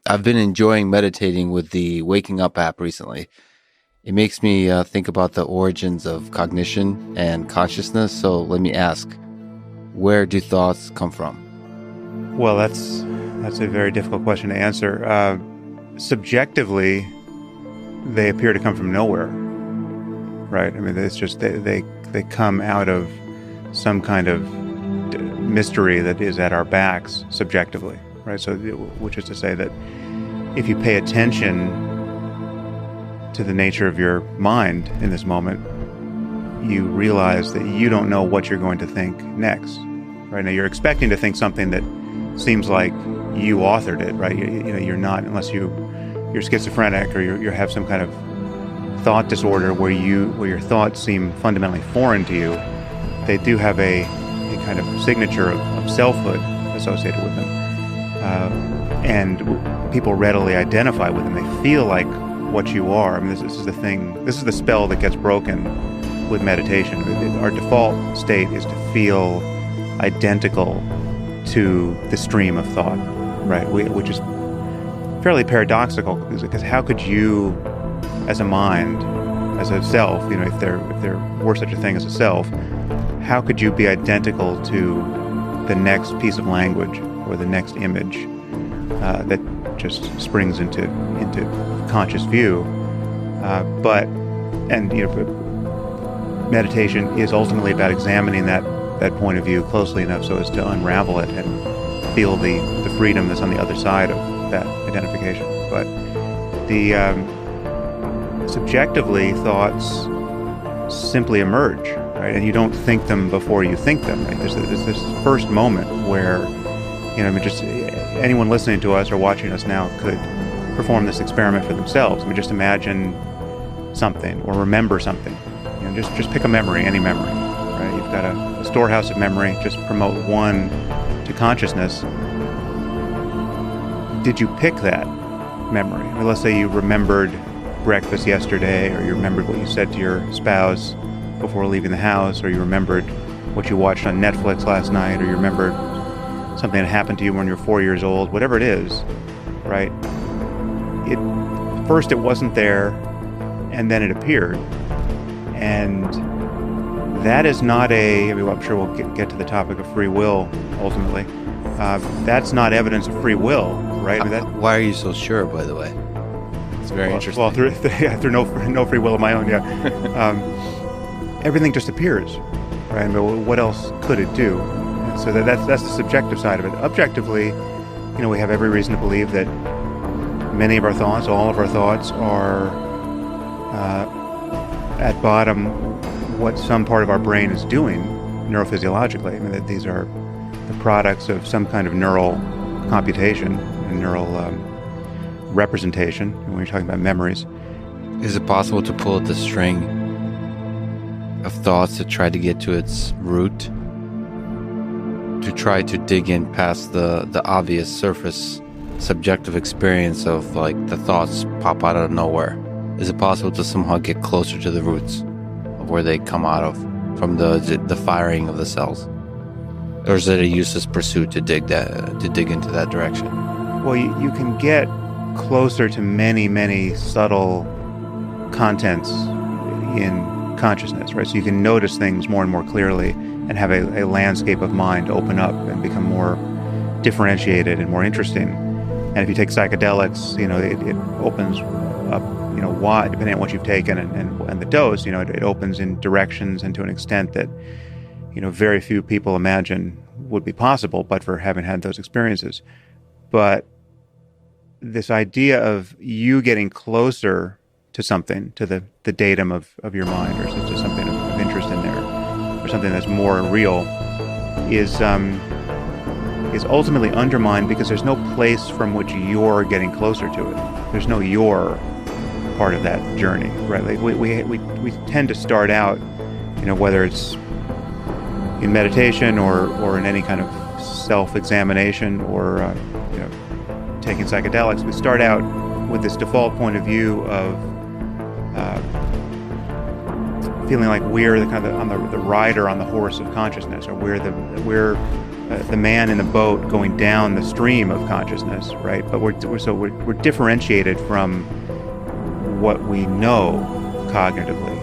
I've been enjoying meditating with the Waking Up app recently. It makes me think about the origins of cognition and consciousness. So let me ask, where do thoughts come from? Well, that's a very difficult question to answer. Subjectively, they appear to come from nowhere, right? I mean, it's just they come out of some kind of mystery that is at our backs subjectively, right? So, which is to say that if you pay attention to the nature of your mind in this moment, you realize that you don't know what you're going to think next. Right now, you're expecting to think something that seems like you authored it, right? You're not, unless you're schizophrenic or you have some kind of thought disorder where your thoughts seem fundamentally foreign to you. They do have a kind of signature of selfhood associated with them, and people readily identify with them. They feel like what you are. I mean, this is the thing. This is the spell that gets broken with meditation. Our default state is to feel identical to the stream of thought, right? Which is fairly paradoxical, because how could you, as a mind, as a self, if there were such a thing as a self, how could you be identical to the next piece of language or the next image that just springs into conscious view? But meditation is ultimately about examining that point of view closely enough so as to unravel it and feel the freedom that's on the other side of that identification. But subjectively, thoughts simply emerge, right? And you don't think them before you think them, right? There's this first moment where, just anyone listening to us or watching us now could perform this experiment for themselves. I mean, just imagine something or remember something. Just pick a memory, any memory, right? You've got a storehouse of memory. Just promote one to consciousness. Did you pick that memory? I mean, let's say you remembered breakfast yesterday, or you remembered what you said to your spouse before leaving the house, or you remembered what you watched on Netflix last night, or you remembered something that happened to you when you were 4 years old, whatever it is, right? First it wasn't there, and then it appeared. And that is not I'm sure we'll get to the topic of free will ultimately. That's not evidence of free will, right? I mean, why are you so sure, by the way? It's very interesting. Well, through no free will of my own, yeah. Everything just appears, right? I mean, what else could it do? And so that's the subjective side of it. Objectively, we have every reason to believe that many of our thoughts, all of our thoughts, are at bottom what some part of our brain is doing neurophysiologically. I mean, that these are the products of some kind of neural computation and neural representation when you're talking about memories. Is it possible to pull at the string of thoughts to try to get to its root? To try to dig in past the obvious surface subjective experience of, like, the thoughts pop out of nowhere? Is it possible to somehow get closer to the roots of where they come out of, from the firing of the cells? Or is it a useless pursuit to dig into that direction? Well, you can get closer to many, many subtle contents in consciousness, right? So you can notice things more and more clearly and have a landscape of mind open up and become more differentiated and more interesting. And if you take psychedelics, it opens up, wide, depending on what you've taken and the dose, it opens in directions and to an extent that, very few people imagine would be possible, but for having had those experiences. But this idea of you getting closer to something, to the datum of your mind, or to something of interest in there, or something that's more real, is ultimately undermined because there's no place from which you're getting closer to it. There's no your part of that journey, right? Like we tend to start out, whether it's in meditation or in any kind of self-examination or taking psychedelics, we start out with this default point of view of feeling like we're the rider on the horse of consciousness, or we're the man in the boat going down the stream of consciousness, right? But we're differentiated from what we know cognitively,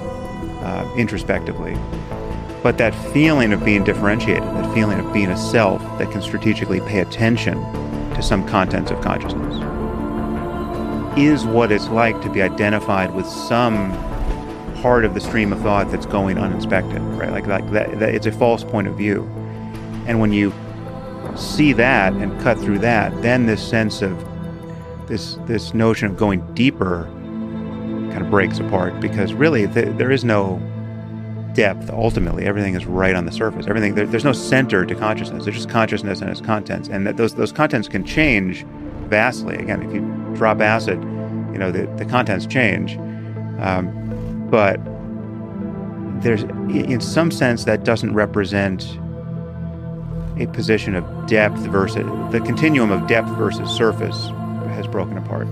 introspectively. But that feeling of being differentiated, that feeling of being a self that can strategically pay attention to some contents of consciousness, is what it's like to be identified with some part of the stream of thought that's going uninspected, right? Like that it's a false point of view. And when you see that and cut through that, then this sense of this notion of going deeper kind of breaks apart, because really there is no depth. Ultimately, everything is right on the surface. Everything there's no center to consciousness. There's just consciousness and its contents, and that those contents can change vastly. Again, if you drop acid, the contents change, but there's, in some sense, that doesn't represent a position of depth versus the continuum of depth versus surface has broken apart.